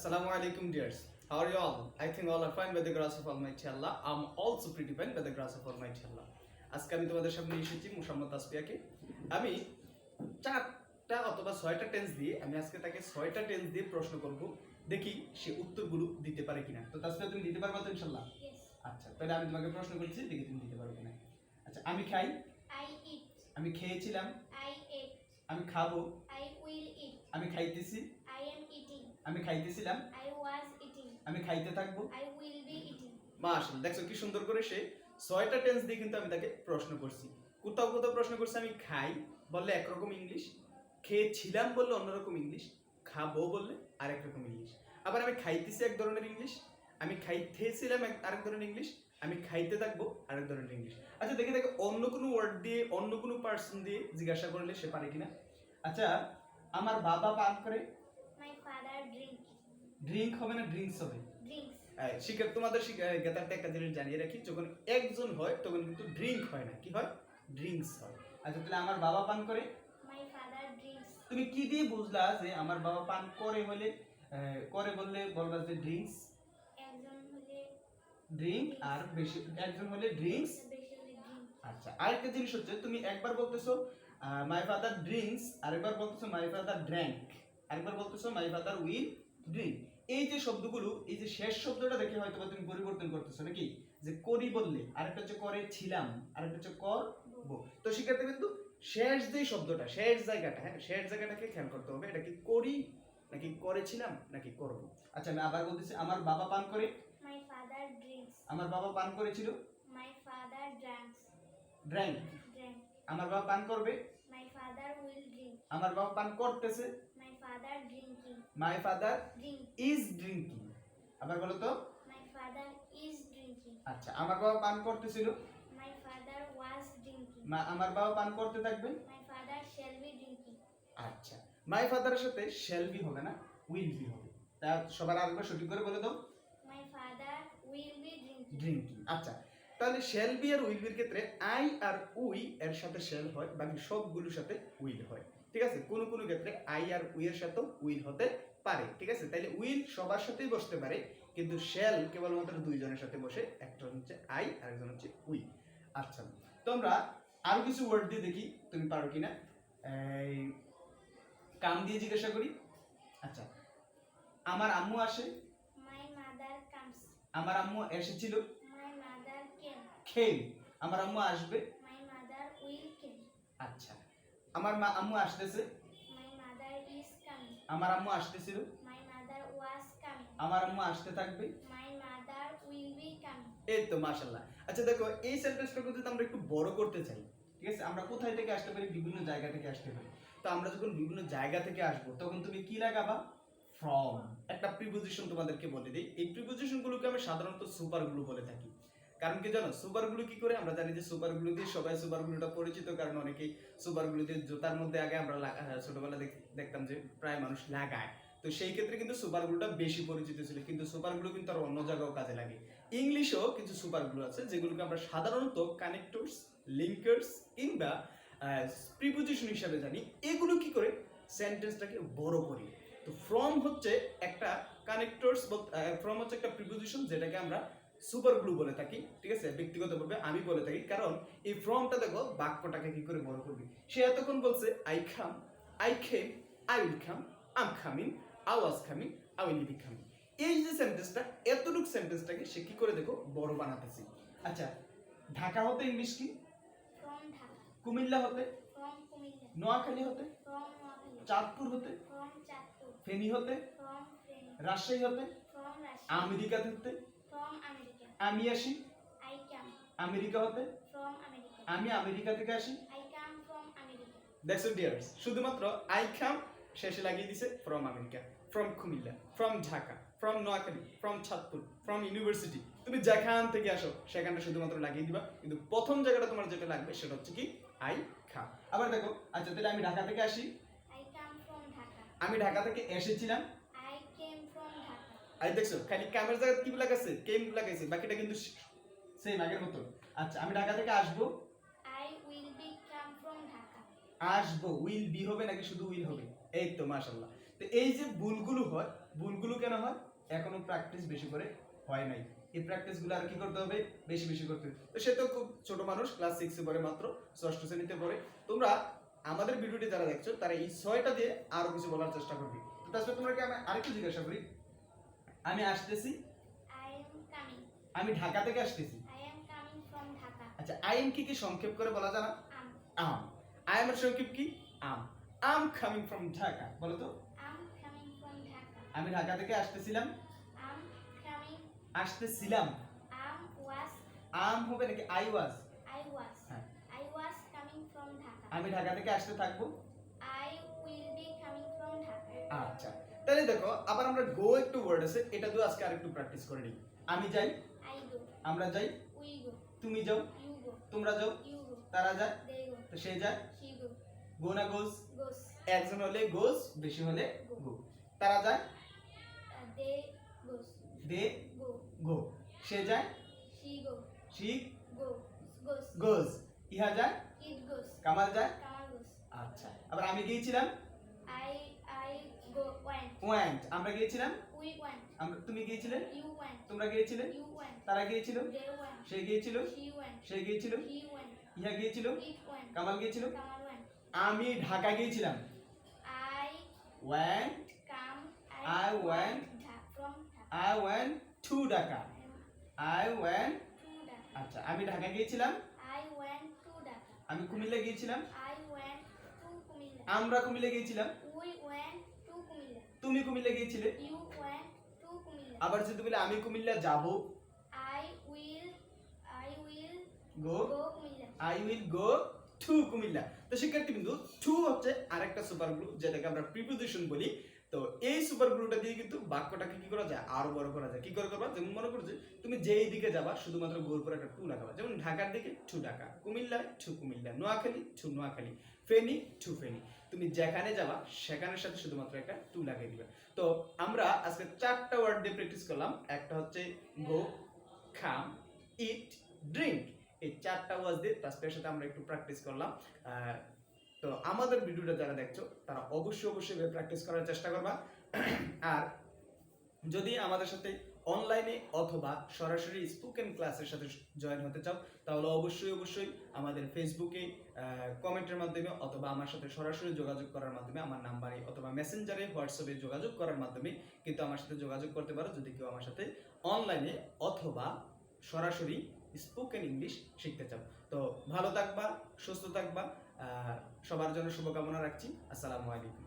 Assalamu alaikum dears. How are you all? I think all are fine by the grace of Almighty Allah. I'm also pretty fine by the grace of Almighty Allah. আজকে আমি তোমাদের সামনে এসেছি মুহাম্মদ তাসফিয়াকে। আমি চারটা অথবা ছয়টা tense দিয়ে আমি আজকে তাকে ছয়টা টেন্স দিয়ে প্রশ্ন করব, দেখি সে উত্তরগুলো দিতে পারে কিনা। তো তাসফিয়া তুমি দিতে পারবে তো ইনশাআল্লাহ? আচ্ছা, তাহলে আমি তোমাকে প্রশ্ন করছি, দেখি তুমি দিতে পারবে কিনা। আচ্ছা, আমি খাই, I eat. আমি খেয়েছিলাম, I ate. আমি খাবো, I will eat. আমি খাইতেছি, I am eating. আমি খাইতেছিলাম, I was eating. আমি খাইতে থাকবো। I will be eating. মাশাআল্লাহ, দেখছো কি সুন্দর করে সে ছয়টা টেন্স দিয়ে কিন্তু আমি তাকে প্রশ্ন করছি। কোথাও কোথাও প্রশ্ন করছি আমি খাই বললে একরকম ইংলিশ, খেয়েছিলাম বললে অন্যরকম ইংলিশ, খাবো বললে আরেক রকম ইংলিশ। আবার আমি খাইতেছি এক ধরনের ইংলিশ, আমি খাইতেছিলাম আরেক ধরনের ইংলিশ, আমি খাইতে থাকবো আরেক ধরনের ইংলিশ। আচ্ছা দেখি দেখে অন্য কোনো ওয়ার্ড দিয়ে অন্য কোনো পার্সন দিয়ে জিজ্ঞাসা করলে সে পারে কিনা। আচ্ছা, আমার বাবা পান করে। My father drink. ড্রিঙ্ক হবে না ড্রিঙ্কস হবে? Drinks. শিক্ষক তোমাদের জ্ঞাতার্থে একটা জিনিস জানিয়ে রাখি, যখন একজন হয় তখন কিন্তু ড্রিঙ্ক হয় না, কি হয়? ড্রিঙ্কস হয়। আচ্ছা, তাহলে আমার বাবা পান করে। My father drinks. তুমি কি দিয়ে বুঝলা যে আমার বাবা পান করে হলে করে বললে বলবা যে ড্রিঙ্কস, একজন হলে ড্রিঙ্ক, আর বেশি একজন হলে ড্রিঙ্কস। বেশি হলে drink. আচ্ছা, আরেকটা জিনিস হচ্ছে তুমি একবার বলতেছো মাই ফাদার ড্রিঙ্কস, আরেকবার বলতেছো মাই ফাদার ড্র্যাঙ্ক, আরেকবার বলতেছো মাই ফাদার উইল ড্রিঙ্ক। এই যে শব্দগুলো, এই যে শেষ শব্দটা দেখে হয়তো তুমি পরিবর্তন করতেছো নাকি, যে করি বললে আরেকটা হচ্ছে করে ছিলাম, আরেকটা হচ্ছে করবো। তো শিক্ষার্থী কিন্তু শেষ যে শব্দটা, শেষ জায়গাটা, হ্যাঁ শেষ জায়গাটাকে খেয়াল করতে হবে, এটা কি করি নাকি করেছিলাম নাকি করবো। আচ্ছা, আমি আবার বলতেছি, আমার বাবা পান করে। My father drinks. আমার বাবা পান করেছিল। My father drinks. Drank. Drank. আমার বাবা পান করবে। My father will drink. আমার বাবা পান করতেছে। My father drinking. My father Drink. Is drinking. আবার বলো তো। My father is drinking. আচ্ছা, আমার বাবা পান করতেছিল। My father was drinking. আমার বাবা পান করতে থাকবে। My father shall be drinking. আচ্ছা, মাই ফাদারের সাথে শ্যাল বি হবে না, উইল বি হবে। তা সবার আরেকবার সঠিক করে বলে দাও। My father will be drinking. Drinking. আচ্ছা, তাহলে শ্যাল বি আর উইল বির ক্ষেত্রে আই আর উই এর সাথে শ্যাল হয়, বাকি সবগুলোর সাথে উইল হয়। ঠিক আছে, কোন কোন ক্ষেত্রে আই আর উই এর সাথে উইল হতে পারে। ঠিক আছে, তাহলে উইল সবার সাথেই বসতে পারে, কিন্তু শ্যাল কেবলমাত্র দুইজনের সাথে বসে, একটা হচ্ছে আই আর একজন হচ্ছে উই। আচ্ছা, তোমরা আরো কিছু ওয়ার্ড দিয়ে দেখি তুমি পারো কিনা। এই কাম দিয়ে জিজ্ঞাসা করি। আচ্ছা, আমার আম্মু আসে। My mother comes. আমার আম্মু এসেছিল। My mother came. খেম। আমার আম্মু আসবে। My mother will came. আচ্ছা, আমার আম্মু আসতেছে। My mother is coming. আমার আম্মু আসতেছিল। My mother was coming. আমার আম্মু আসতে থাকবে। My mother will be coming. এই তো মাশাআল্লাহ। আচ্ছা দেখো, এই সেন্টেন্সটা যদি আমরা একটু বড় করতে চাই, ঠিক আছে, আমরা কোথায় থেকে আসতে পারি? বিভিন্ন জায়গা থেকে আসতে পারি। তো আমরা যখন বিভিন্ন জায়গা থেকে আসবো তখন তুমি কি লাগাবা? ফ্রম। একটা প্রিপোজিশন তোমাদেরকে বলে দিই, এই প্রিপোজিশনগুলোকে আমরা সাধারণত সুপারগুলো বলে থাকি। কারণ কি জানো, সুপারগুলো কি করে? আমরা জানি যে সুপারগুলো দিয়ে সবাই সুপারগুলোটা পরিচিত, কারণ অনেকেই সুপারগুলো দিয়ে জুতার মধ্যে আগে আমরা ছোটবেলা দেখতাম যে প্রায় মানুষ লাগায়। তো সেই ক্ষেত্রে কিন্তু সুপারগুলোটা বেশি পরিচিত ছিল, কিন্তু সুপারগুলো কিন্তু আর অন্য জায়গাও কাজে লাগে। ইংলিশেও কিছু সুপারগুলো আছে যেগুলোকে আমরা সাধারণত কানেক্টরস, লিঙ্কার্স কিংবা প্রিপোজিশন হিসাবে জানি। এগুলো কি করে? সেন্টেন্সটাকে বড় করি। তো ফ্রম হচ্ছে একটা কানেক্টরস, ফ্রম হচ্ছে একটা প্রিপোজিশন যেটাকে আমরা সুপারগ্লু বলে থাকি। ঠিক আছে, ব্যক্তিগতভাবে আমি বলে থাকি, কারণ এই ফ্রমটা দেখো বাক্যটাকে কি করে বড় করবি। সে এতক্ষণ বলছে I come, I came, I will come, I am coming, I was coming, I will be coming. এই যে সেন্টেন্সটা, এতটুকু সেন্টেন্সটাকে সে কি করে দেখো বড় বানাতেছি। আচ্ছা, ঢাকা হতে ইংলিশ কি? From Dhaka. কুমিল্লা হতে? From Kumilla. নোয়াখালী হতে? From Noakhali. চাঁদপুর হতে? From Chatpur. ফেনী হতে? From Feni. রাজশাহী হতে? From Rashid. আমেরিকা হতে? From America. আমি আসি। I come. আমেরিকা হতে? From America. আমি আমেরিকা থেকে আসি। I come from America. That's it dears, শুধুমাত্র আই কাম শেষে লাগিয়ে দিছে from America, from Comilla, from Dhaka, from Noakhali, from Chandpur, from university. তুমি যেখান থেকে আসো সেখানটা শুধুমাত্র লাগিয়ে দিবা, কিন্তু প্রথম জায়গাটা তোমার যেটা লাগবে সেটা হচ্ছে কি? I come. আবার দেখো, আচ্ছা তাহলে আমি ঢাকা থেকে আসি। I come from Dhaka. আমি ঢাকা থেকে এসেছিলাম। I came from Dhaka. I দেখছো খালি কামের জায়গায় কি লাগাছে? কেম লাগাইছে, বাকিটা কিন্তু সেম আগের মতো। আচ্ছা, আমি ঢাকা থেকে আসবো। I will be come from Dhaka. আসবো, উইল বি হবে নাকি শুধু উইল হবে? এই তো মাশাআল্লাহ। তো এই যে ভুলগুলো হয় ভুলগুলো কেন হয়? এখনো প্র্যাকটিস বেশি করে হয় নাই। এই প্র্যাকটিসগুলো আর কি করতে হবে? বেশি বেশি করতে হবে। তো সে তো খুব ছোট মানুষ, ক্লাস 6 এ পড়ে, মাত্র 6ষ্ঠ শ্রেণীতে পড়ে। তোমরা আমাদের ভিডিওটি যারা দেখছো তারা এই 6টা দিয়ে আরো কিছু বলার চেষ্টা করবে। তো তাছাড়া তোমরা কি আমি আরেকটু জিজ্ঞাসা করি, আমি আসতেছি, I am coming. আমি ঢাকা থেকে আসতেছি। I am coming from Dhaka. আচ্ছা, আই এম কি সংক্ষেপ করে বলা যায় না? Am. আম। আই এম এর সংক্ষেপ কি? আম। আম কামিং ফ্রম ঢাকা, বলো তো। Am coming from Dhaka. আমি ঢাকা থেকে আসতেছিলাম। Am coming. আসতেছিলাম। Am was. আম হবে নাকি আই ওয়াজ? I was. হ্যাঁ। I was coming from Dhaka. আমি ঢাকা থেকে আসতে থাকবো। I will be coming from Dhaka. আচ্ছা, তাহলে দেখো আবার আমরা গো একটু ওয়ার্ড আছে, এটা দিয়ে আজকে আরেকটু প্র্যাকটিস করে নিই। আমি যাই, I go. আমরা যাই, We go. তুমি যাও, You go. তোমরা যাও, You go. তারা যায়, They go. তো সে যায়। She go. গো না গোস? Goes. একজন হলে গোস, বেশি হলে গো। তারা যায়, They goes. They Go. গো। সে যায়, She go. She Go. Goes. গোস। ইহা যায়, It goes. কামাল যায়। Kamal goes. আচ্ছা, আবার আমি গিয়েছিলাম, I go went. ওয়েন্ট। আমরা গিয়েছিলাম, We went. আমরা, তুমি গিয়েছিলে, You went. তোমরা গিয়েছিলে, You went. তারা গিয়েছিল, They went. সে গিয়েছিল, She went. সে গিয়েছিল, He went. ইহা গিয়েছিল, It went. কামাল গিয়েছিল। Kamal went. আমি ঢাকা গিয়েছিলাম, I went, come. I went. From Dhaka. I went to Dhaka, I went. To Dhaka. আচ্ছা, আমি ঢাকা গিয়েছিলাম, I went to Dhaka. আমি কুমিল্লা গিয়েছিলাম, I went to Kumilla. আমরা কুমিল্লা গিয়েছিলাম, We went to Kumilla. তুমি কুমিল্লা গিয়েছিলে। You went to Kumilla. আবার যদি বলে আমি কুমিল্লা যাব, I will go, go Kumilla. I will go to Comilla. তো শিক্ষার্থী বিন্দু, টু হচ্ছে আরেকটা সুপার গ্লু, যেটাকে আমরা প্রিপোজিশন বলি। তো এই সুপার গ্লুটা দিয়ে কিন্তু বাক্যটাকে কি করা যায়? আরো বড় করা যায়। কি করে করবা? যেমন মনে করো যে তুমি যেই দিকে যাবা শুধুমাত্র গোর পরে একটা টু লাগাবা। যেমন ঢাকার দিকে to Dhaka, Comilla to Comilla, Noakhali to Noakhali, Feni to Feni. তুমি যেখানে যাবা সেখানের সাথে শুধুমাত্র একটা টু লাগিয়ে দিবে। তো আমরা আজকে 4টা ওয়ার্ড দিয়ে প্র্যাকটিস করলাম। একটা হচ্ছে গো, খাম, ইট, ড্রিঙ্ক। এই 4টা ওয়ার্ড দিয়ে তাসফিয়ার সাথে আমরা একটু প্র্যাকটিস করলাম। তো আমাদের ভিডিওটা যারা দেখছো তারা অবশ্যই প্র্যাকটিস করার চেষ্টা করবা। আর যদি আমাদের সাথে অনলাইনে অথবা সরাসরি স্পোকেন ক্লাসের সাথে জয়েন হতে চাও, তাহলে অবশ্যই আমাদের ফেসবুকে কমেন্টের মাধ্যমে অথবা আমার সাথে সরাসরি যোগাযোগ করার মাধ্যমে, আমার নাম্বারে অথবা মেসেঞ্জারে, হোয়াটসঅ্যাপে যোগাযোগ করার মাধ্যমে কিন্তু আমার সাথে যোগাযোগ করতে পারো, যদি কেউ আমার সাথে অনলাইনে অথবা সরাসরি স্পোকেন ইংলিশ শিখতে চাও। তো ভালো থাকবা, সুস্থ থাকবা, সবার জন্য শুভকামনা রাখছি। আসসালামু আলাইকুম।